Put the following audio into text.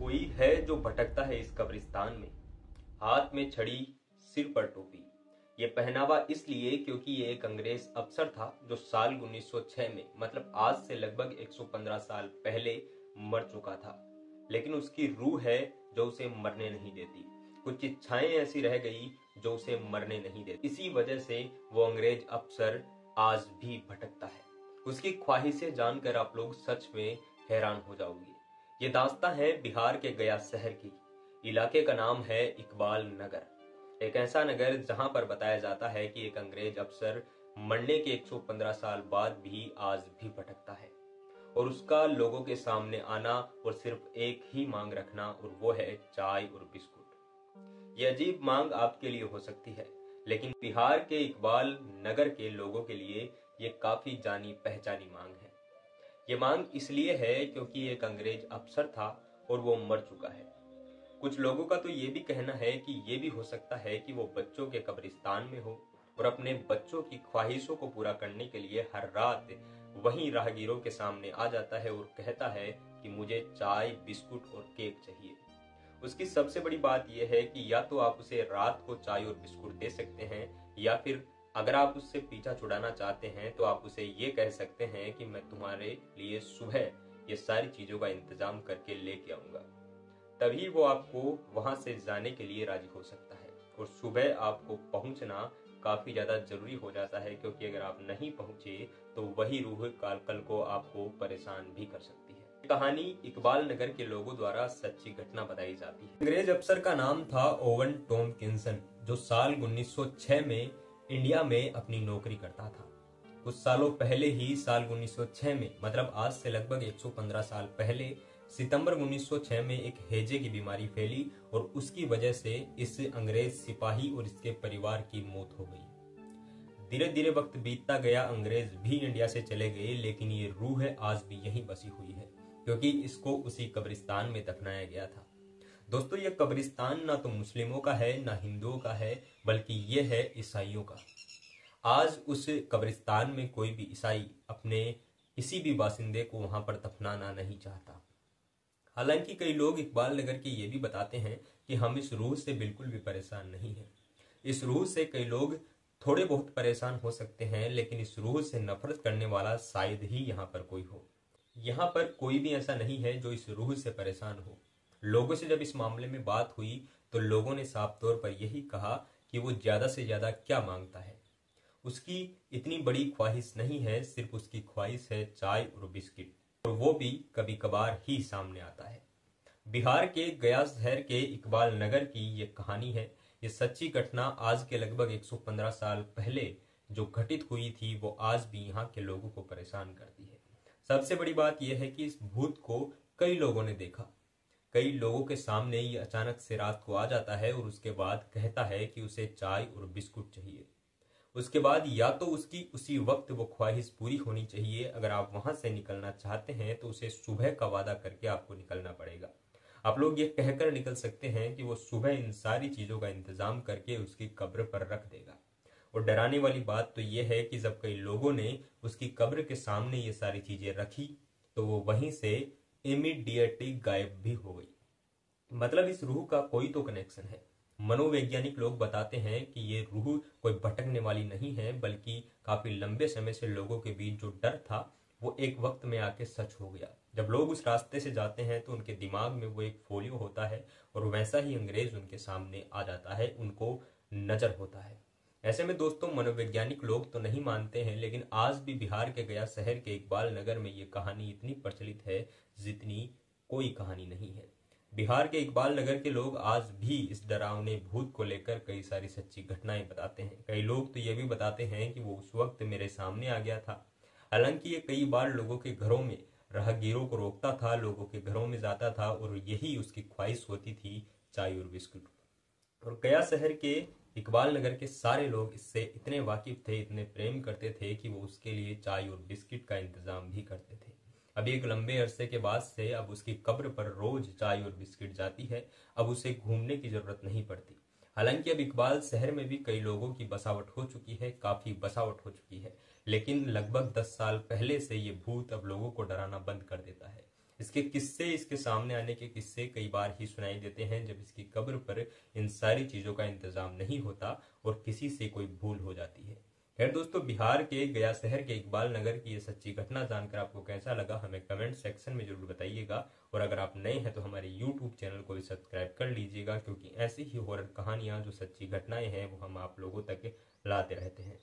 कोई है जो भटकता है इस कब्रिस्तान में, हाथ में छड़ी, सिर पर टोपी। ये पहनावा इसलिए क्योंकि ये एक अंग्रेज अफसर था जो साल 1906 में, मतलब आज से लगभग 115 साल पहले मर चुका था। लेकिन उसकी रूह है जो उसे मरने नहीं देती। कुछ इच्छाएं ऐसी रह गई जो उसे मरने नहीं देती। इसी वजह से वो अंग्रेज अफसर आज भी भटकता है। उसकी ख्वाहिशें जानकर आप लोग सच में हैरान हो जाओगे। ये दास्तां है बिहार के गया शहर की। इलाके का नाम है इकबाल नगर। एक ऐसा नगर जहां पर बताया जाता है कि एक अंग्रेज अफसर मरने के 115 साल बाद भी आज भी भटकता है, और उसका लोगों के सामने आना और सिर्फ एक ही मांग रखना, और वो है चाय और बिस्कुट। ये अजीब मांग आपके लिए हो सकती है, लेकिन बिहार के इकबाल नगर के लोगों के लिए ये काफी जानी पहचानी मांग है। ये मांग इसलिए है क्योंकि एक अंग्रेज अफसर था और वो मर चुका है। कुछ लोगों का तो ये भी कहना है कि ये भी हो सकता है कि वो बच्चों के कब्रिस्तान में हो और अपने बच्चों की ख्वाहिशों को पूरा करने के लिए हर रात वहीं राहगीरों के सामने आ जाता है और कहता है कि मुझे चाय, बिस्कुट और केक चाहिए। उसकी सबसे बड़ी बात यह है कि या तो आप उसे रात को चाय और बिस्कुट दे सकते हैं, या फिर अगर आप उससे पीछा छुड़ाना चाहते हैं तो आप उसे ये कह सकते हैं कि मैं तुम्हारे लिए सुबह ये सारी चीजों का इंतजाम करके लेके आऊंगा। तभी वो आपको वहां से जाने के लिए राजी हो सकता है। और सुबह आपको पहुंचना काफी ज्यादा जरूरी हो जाता है, क्योंकि अगर आप नहीं पहुंचे तो वही रूह कल को आपको परेशान भी कर सकती है। कहानी इकबाल नगर के लोगों द्वारा सच्ची घटना बताई जाती है। अंग्रेज अफसर का नाम था ओवन टॉमकिंसन, जो साल 1906 में इंडिया में अपनी नौकरी करता था। कुछ सालों पहले ही साल 1906 में, मतलब आज से लगभग 115 साल पहले, सितंबर 1906 में एक हैजे की बीमारी फैली और उसकी वजह से इस अंग्रेज सिपाही और इसके परिवार की मौत हो गई। धीरे धीरे वक्त बीतता गया, अंग्रेज भी इंडिया से चले गए, लेकिन ये रूह आज भी यहीं बसी हुई है, क्योंकि इसको उसी कब्रिस्तान में दफनाया गया था। दोस्तों, ये कब्रिस्तान ना तो मुस्लिमों का है ना हिंदुओं का है, बल्कि ये है ईसाइयों का। आज उस कब्रिस्तान में कोई भी ईसाई अपने किसी भी बासिंदे को वहां पर दफनाना नहीं चाहता। हालांकि कई लोग इकबाल नगर के ये भी बताते हैं कि हम इस रूह से बिल्कुल भी परेशान नहीं हैं। इस रूह से कई लोग थोड़े बहुत परेशान हो सकते हैं, लेकिन इस रूह से नफरत करने वाला शायद ही यहाँ पर कोई हो। यहाँ पर कोई भी ऐसा नहीं है जो इस रूह से परेशान हो। लोगों से जब इस मामले में बात हुई तो लोगों ने साफ तौर पर यही कहा कि वो ज्यादा से ज्यादा क्या मांगता है। उसकी इतनी बड़ी ख्वाहिश नहीं है, सिर्फ उसकी ख्वाहिश है चाय और बिस्किट, और वो भी कभी कभार ही सामने आता है। बिहार के गया शहर के इकबाल नगर की ये कहानी है। ये सच्ची घटना आज के लगभग 115 साल पहले जो घटित हुई थी, वो आज भी यहाँ के लोगों को परेशान करती है। सबसे बड़ी बात यह है कि इस भूत को कई लोगों ने देखा। कई लोगों के सामने ये अचानक से रात को आ जाता है और उसके बाद कहता है कि उसे चाय और बिस्कुट चाहिए। उसके बाद या तो उसकी उसी वक्त वो ख्वाहिश पूरी होनी चाहिए। अगर आप वहां से निकलना चाहते हैं तो उसे सुबह का वादा करके आपको निकलना पड़ेगा। आप लोग ये कहकर निकल सकते हैं कि वो सुबह इन सारी चीजों का इंतजाम करके उसकी कब्र पर रख देगा। और डराने वाली बात तो ये है कि जब कई लोगों ने उसकी कब्र के सामने ये सारी चीजें रखी तो वो वहीं से इमीडिएटली गायब भी हो गई। मतलब इस रूह का कोई तो कनेक्शन है। मनोवैज्ञानिक लोग बताते हैं कि ये रूह कोई भटकने वाली नहीं है, बल्कि काफी लंबे समय से लोगों के बीच जो डर था वो एक वक्त में आके सच हो गया। जब लोग उस रास्ते से जाते हैं तो उनके दिमाग में वो एक फोलियो होता है और वैसा ही अंग्रेज उनके सामने आ जाता है, उनको नजर होता है। ऐसे में दोस्तों, मनोवैज्ञानिक लोग तो नहीं मानते हैं, लेकिन आज भी बिहार के गया शहर के इकबाल नगर में ये कहानी इतनी प्रचलित है जितनी कोई कहानी नहीं है। बिहार के इकबाल नगर के लोग आज भी इस डरावने भूत को लेकर कई सारी सच्ची घटनाएं बताते हैं। कई लोग तो ये भी बताते हैं कि वो उस वक्त मेरे सामने आ गया था। हालांकि ये कई बार लोगों के घरों में राहगीरों को रोकता था, लोगों के घरों में जाता था, और यही उसकी ख्वाहिश होती थी चाय और बिस्कुट। और गया शहर के इकबाल नगर के सारे लोग इससे इतने वाकिफ थे, इतने प्रेम करते थे कि वो उसके लिए चाय और बिस्किट का इंतजाम भी करते थे। अभी एक लंबे अरसे के बाद से अब उसकी कब्र पर रोज चाय और बिस्किट जाती है। अब उसे घूमने की जरूरत नहीं पड़ती। हालांकि अब इकबाल शहर में भी कई लोगों की बसावट हो चुकी है, काफी बसावट हो चुकी है, लेकिन लगभग 10 साल पहले से ये भूत अब लोगों को डराना बंद कर देता है। इसके किस्से, इसके सामने आने के किस्से कई बार ही सुनाई देते हैं जब इसकी कब्र पर इन सारी चीजों का इंतजाम नहीं होता और किसी से कोई भूल हो जाती है। खैर दोस्तों, बिहार के गया शहर के इकबाल नगर की ये सच्ची घटना जानकर आपको कैसा लगा हमें कमेंट सेक्शन में जरूर बताइएगा। और अगर आप नए हैं तो हमारे यूट्यूब चैनल को भी सब्सक्राइब कर लीजिएगा, क्योंकि ऐसी ही हॉरर कहानियां जो सच्ची घटनाएं हैं वो हम आप लोगों तक लाते रहते हैं।